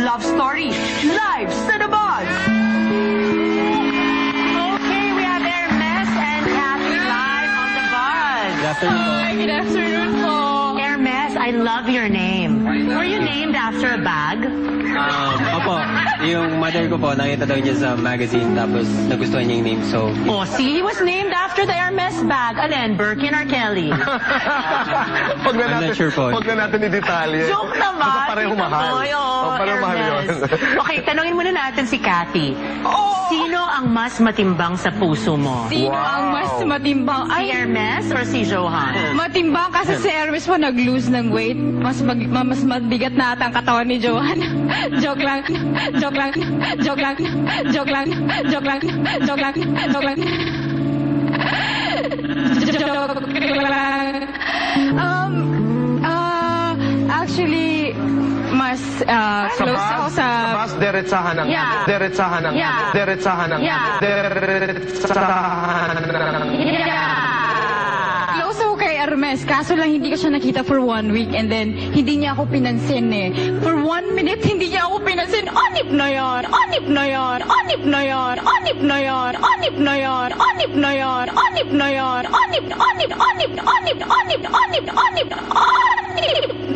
love story. Live sa The Buzz! Okay, we have Hermes and Kathy live on The Buzz. Good afternoon po. Hi, good afternoon po. Hermes, I love your name. Were you named after a bag? Opo, yung mother ko po, nakita daw niya sa magazine, tapos nagustuhan niya yung name, so... Oh, see, he was named after the Hermes bag. Alin, Birkin or Kelly? I'm not sure po. Huwag na natin i-detalye. Joke naman. Basta pareho mahal. Pareho mahal yun. Okay, tanongin muna natin si Kathy. Sino ang mas matimbang sa puso mo? Sino ang mas matimbang? Si Hermes or si Johan? Matimbang kasi si Hermes po nag-lose ng weight. Mas mabigat na ata ang katawan ni Johan. Joke lang. Joke lang. Joke lang. Joke lang. Joke lang. Joke lang. Joke lang. Joke lang. Actually, mas close ako sa... Mas deretsahan ng... Yeah. Deretsahan ng... Yeah. Deretsahan ng... Yeah. Deretsahan ng... Close ako kay Hermes, kaso lang hindi ko siya nakita for 1 week and then hindi niya ako pinansin eh. For 1 minute, hindi niya ako pinansin. Anip na yan! Anip na yan! Anip na yan! Anip na yan! Anip na yan! Anip na yan! Anip na yan! Anip! Anip! Anip! Anip! Anip! Anip! Anip! Anip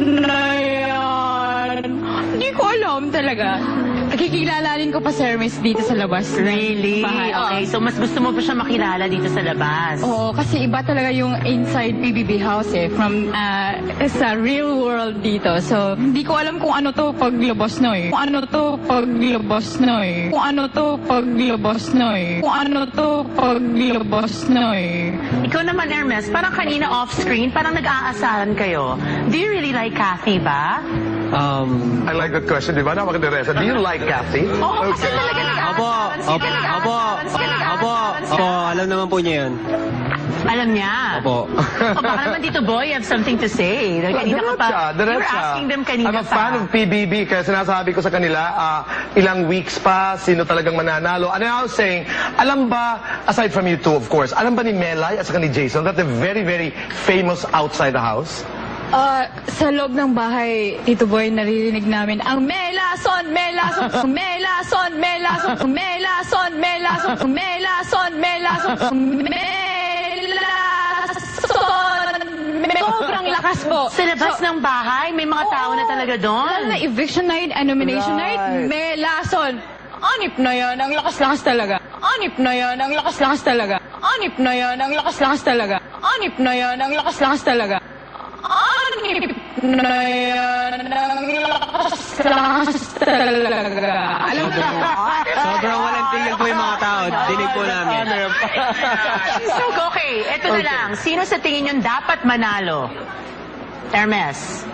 na yan! Hindi ko alam talaga. Kikilalalin ko pa si Hermes dito sa labas. Really? Bahay. Okay, so mas gusto mo pa siya makilala dito sa labas? Oo, kasi iba talaga yung inside PBB house eh. From sa real world dito. So, hindi ko alam kung ano to paglabas na eh. Kung ano to paglabas na eh. Kung ano to paglabas na eh. Kung ano to paglabas na eh. Ikaw naman, Hermes, parang kanina off-screen, parang nag-aasaran kayo. Do you really like Kathy ba? I like that question, di ba? Napaka-deresa. Do you like Kathy? Oo, kasi talaga nag-aasaran sila. Opo, alam naman po niya yun. Alam niya. Opo. O baka naman dito, boy, you have something to say. Kanina ka pa, you were asking them kanina I'm a fan of PBB, kaya sinasabi ko sa kanila, ilang weeks pa, sino talagang mananalo. And I was saying, alam ba, aside from you two, of course, alam ba ni Melay at saka ni Jason that they're very, very famous outside the house? Sa loob ng bahay, Tito Boy, naririnig namin ang Melason, Melason, Melason, Melason, Melason, Melason, Melason, Melason, Melason. Sobrang lakas po. Sa labas ng bahay, may mga tao na talaga doon. Lalo na eviction night, nomination night, Melason. Anip na yan, ang lakas-lakas talaga. Anip na yan, ang lakas-lakas talaga. Anip na yan, ang lakas-lakas talaga. Anip na yan, ang lakas-lakas talaga. Anip na yan, ang lakas-lakas talaga. Alam mo Sobrang walang tingin po yung mga tao. Dinig po namin. So, okay, eto na lang. Sino sa tingin nyo dapat manalo? Hermes.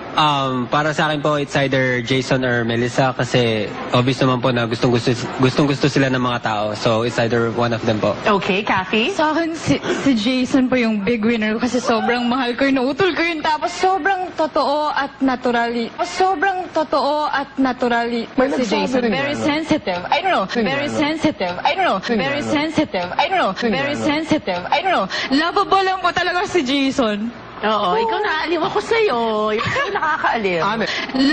Para sa akin po, it's either Jason or Melissa kasi obvious naman po na gustong-gusto sila ng mga tao. So, it's either one of them po. Okay, Kathy? sa akin, si Jason po yung big winner kasi sobrang mahal ko yun, nautol ko yun, tapos sobrang totoo at naturally. Sobrang totoo at naturally si Jason. Very sensitive. I don't know. Very sensitive. I don't know. Very sensitive. I don't know. Very sensitive. I don't know. Lovable lang po talaga si Jason. Oo, ikaw naaliw ako sa'yo. Ikaw nakakaaliw.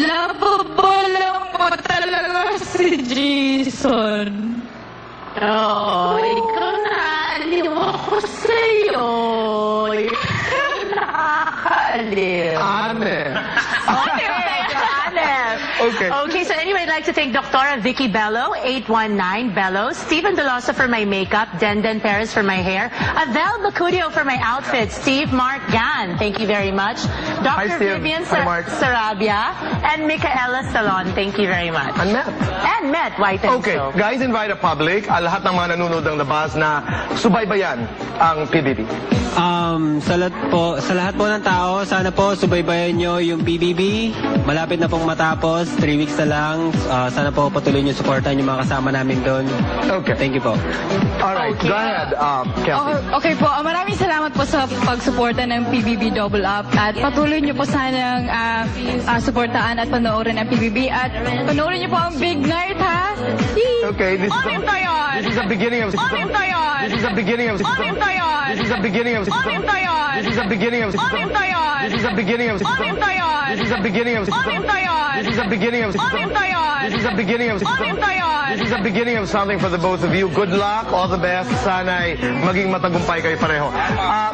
Lovable lang po talaga si Jason. Oo, ikaw naaliw ako sa'yo. Ikaw nakakaaliw. Okay. Okay, so anyway, I'd like to thank Dr. Vicky Bello, 819 Bello, Stephen Delosa for my makeup, Denden Perez for my hair, Avel Bacudio for my outfit, Steve Mark Gan, thank you very much, Dr. Steve. Vivian Hi, Mark. Sarabia, and Micaela Salon, thank you very much. And Matt. And Matt White and Okay, So. guys, invite the public, lahat ng mga nanonood ng labas na subaybayan ang PBB. Sa lahat po ng tao, sana po subaybayan nyo yung PBB. Malapit na pong matapos, 3 weeks na lang. Sana po patuloy nyo supportan yung mga kasama namin doon. Okay. Thank you po. Alright, Okay. go ahead, Kathy. Okay po, maraming salamat po sa pagsuporta ng PBB Double Up at patuloy niyo po sanang suportaan at panoorin ang PBB at panoorin niyo po ang Big Night, ha? Okay, this is Anip na yan! this is the beginning of Anip na yan! This is the beginning of Anip na yan! This is the beginning of Anip na yan! This is the beginning of Anip na yan! This is the beginning of Anip na yan! This is the beginning of Anip na yan! This is the beginning beginning of... Anip na yan! This is a beginning of... Anip na yan! This is a beginning of something for the both of you. Good luck, all the best. Sana'y maging matagumpay kayo pareho.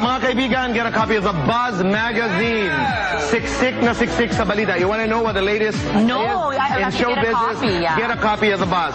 Mga kaibigan, get a copy of the Buzz Magazine. Siksik na siksik sa balita. You want to know what the latest No, is I in have to show get a business? copy, yeah. Get a copy of the Buzz.